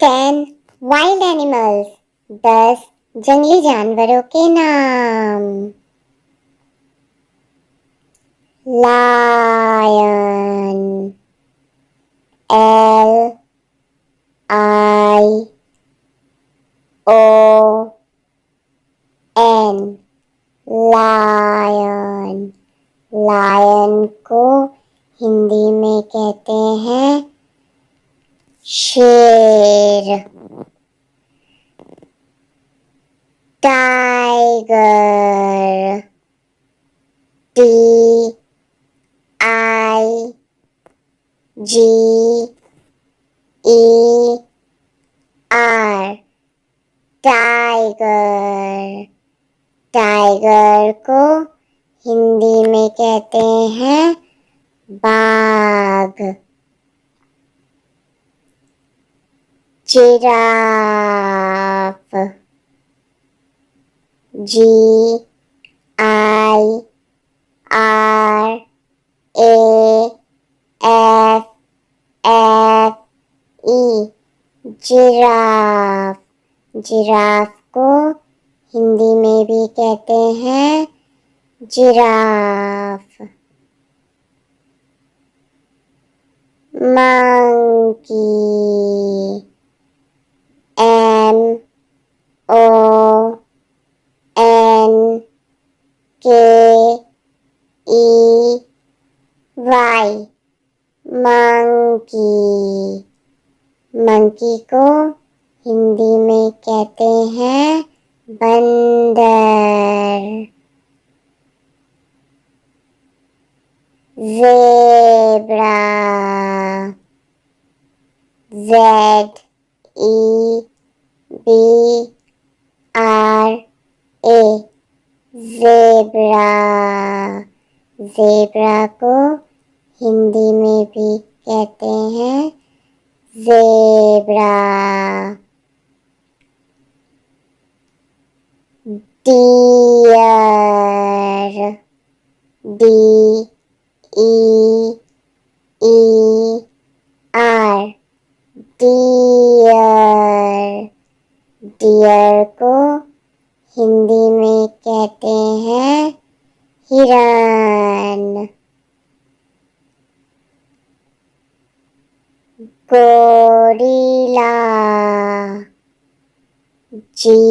10 wild animals, 10 जंगली जानवरों के नाम। Lion, LION, lion. लायन को हिंदी में कहते हैं शेर। Tiger, TIGER, tiger. टाइगर को हिंदी में कहते हैं बाघ। Giraffe, GIRAFFE, giraffe. जिराफ को हिंदी में भी कहते हैं giraffe. Monkey, MONKEY, monkey. Monkey को हिंदी में कहते हैं बंदर। Zebra, ZEBRA, zebra. ज़ेब्रा को हिंदी में भी कहते हैं zebra. Deer, DEER, deer. Deer को हिंदी में कहते हैं हिरन। Gorilla, GORILLA,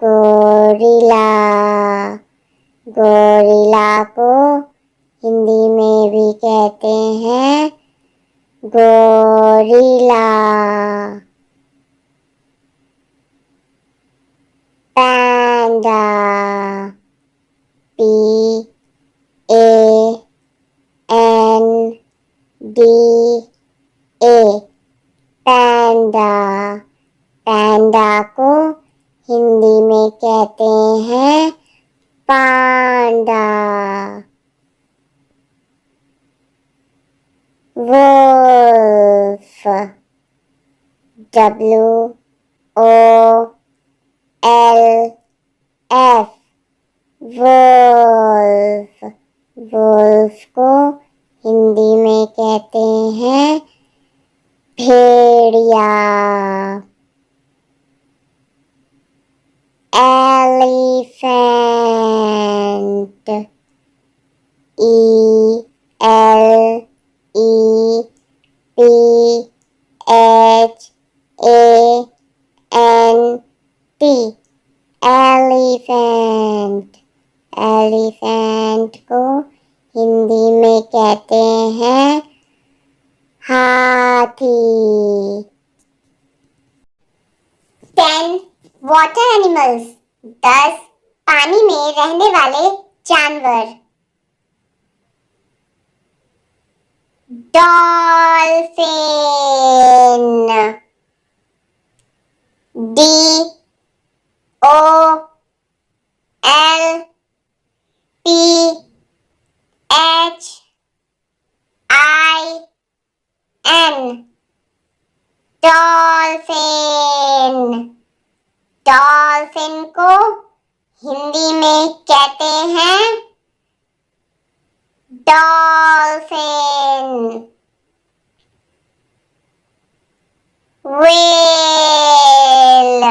gorilla. गोरिल्ला को हिंदी में भी कहते हैं गोरिल्ला। पैंडा, PANDA, पैंडा। पैंडा को हिंदी में कहते हैं panda. Wolf, WOLF, wolf. Wolf को हिंदी में कहते हैं भेड़िया। Elephant, ELEPHANT, elephant. एलिफेंट को हिंदी में कहते हैं हाथी। 10 वाटर एनिमल्स, 10 पानी में रहने वाले जानवर। Dolphin, DOLPHIN, dolphin. डॉल्फिन को हिंदी में कहते हैं dolphin. Whale,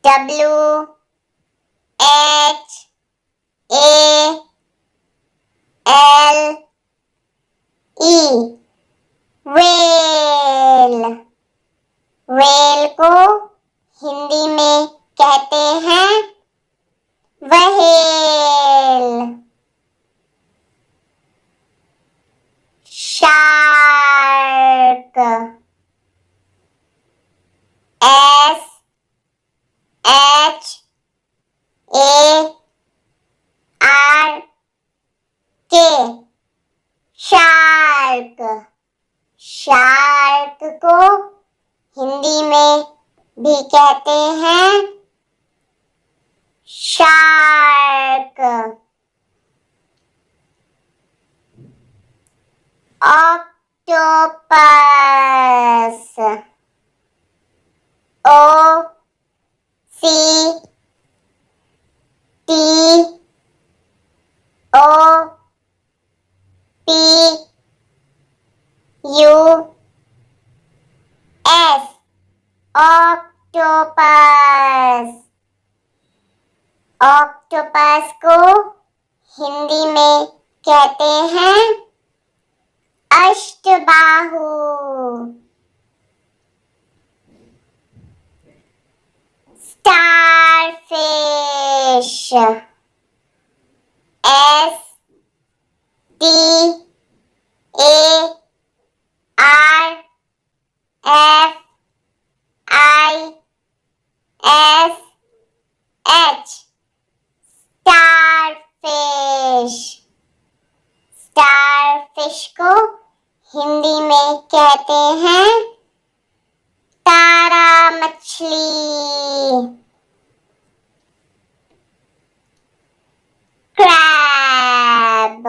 WHALE, whale. Whale को हिंदी में कहते हैं whale. Shark, SHARK, shark. Shark को हिंदी में भी कहते हैं shark. Octopus, OCTOPUS, octopus. Octopus को हिंदी में कहते हैं अष्टबाहु। Starfish, STARFISH, starfish. स्टारफिश को हिंदी में कहते हैं तारा मछली। Crab,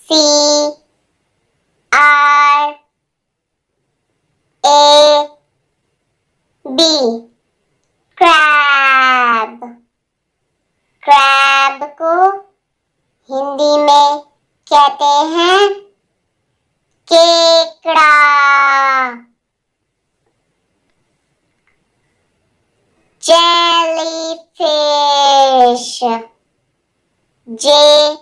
CRAB, crab. क्रैब को हिंदी में कहते हैं केकड़ा। Jellyfish, JELLYFISH,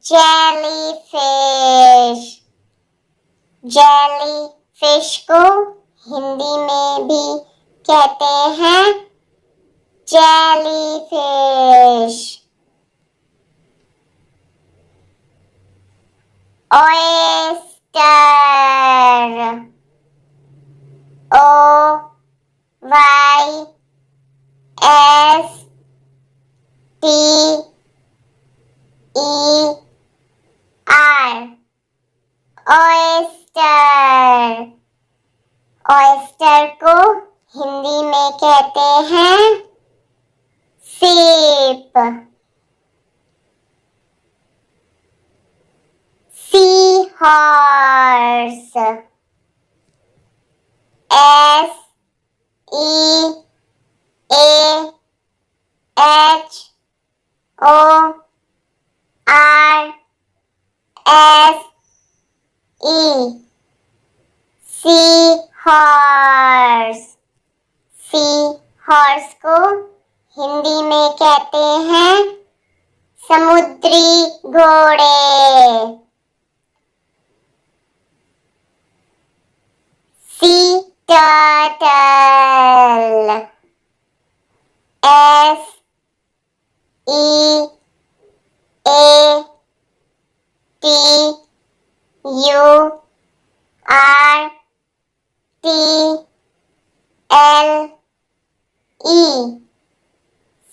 jellyfish. जेलीफिश को हिंदी में भी कहते हैं jellyfish. Oyster, OYSTER, oyster. Oyster को हिंदी में कहते हैं सीप। Sea horse, SEAHORSE, sea horse. Sea horse को हिंदी में कहते हैं समुद्री घोड़े। Sea turtle, SEATURTLE,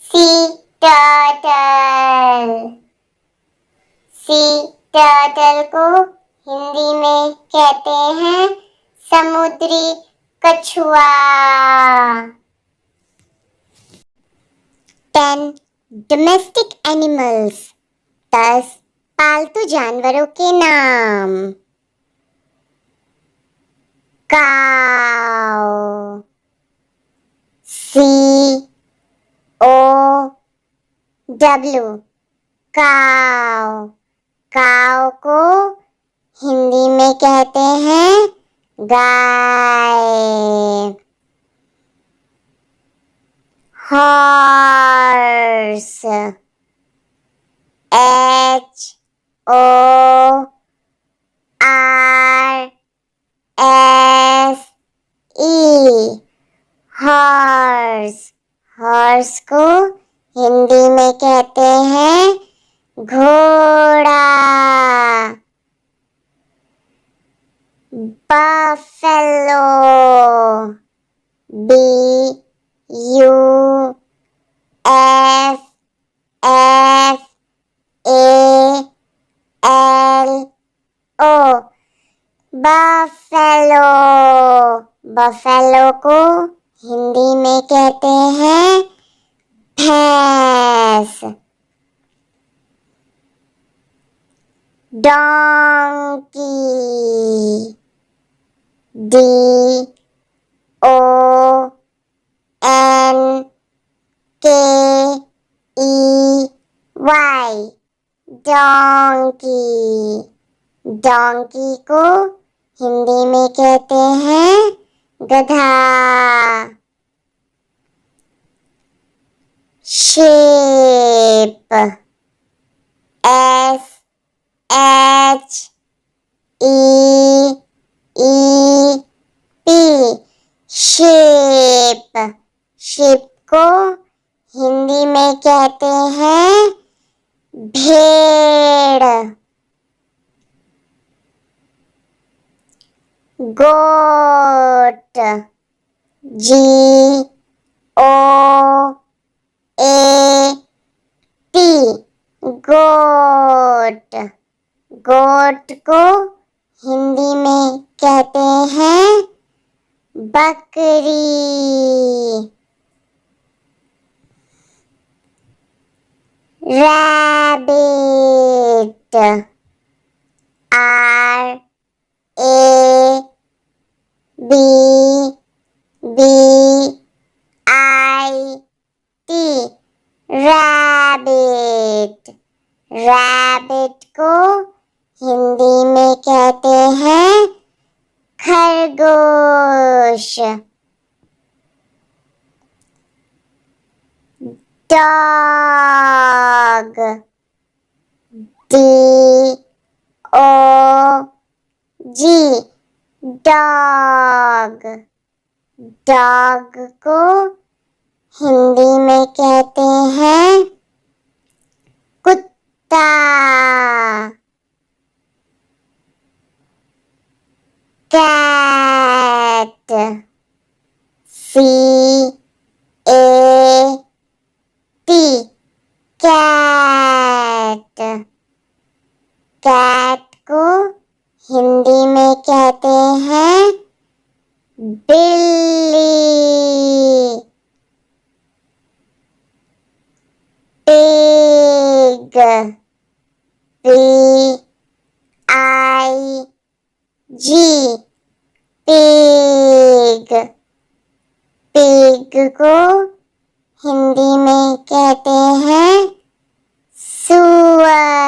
sea turtle. Sea turtle को हिंदी में कहते हैं समुद्री कछुआ। 10 डोमेस्टिक एनिमल्स, 10 पालतू जानवरों के नाम। काऊ, COW, काऊ। काऊ को हिंदी में कहते हैं गाय। Horse, HORSE, horse. हॉर्स को हिंदी में कहते हैं घोड़ा। Buffalo, BUFFALO, buffalo. बफेलो को हिंदी में कहते हैं भैंस। Donkey, DONKEY, donkey. डोंकी को हिंदी में कहते हैं गधा। Shape, SHEEP, shape. शेप को हिंदी में कहते हैं भेड़। गोट, GOAT, गोट। गोट को हिंदी में कहते हैं बकरी। Rabbit, RABBIT, rabbit. रैबिट को हिंदी में कहते हैं खरगोश। Dog, DOG, dog. डॉग को हिंदी में कहते हैं कुत्ता। Cat, CAT, cat. कैट को हिंदी में कहते हैं बिल्ली। Pig, PIG, pig. पिग को हिंदी में कहते हैं सूअर।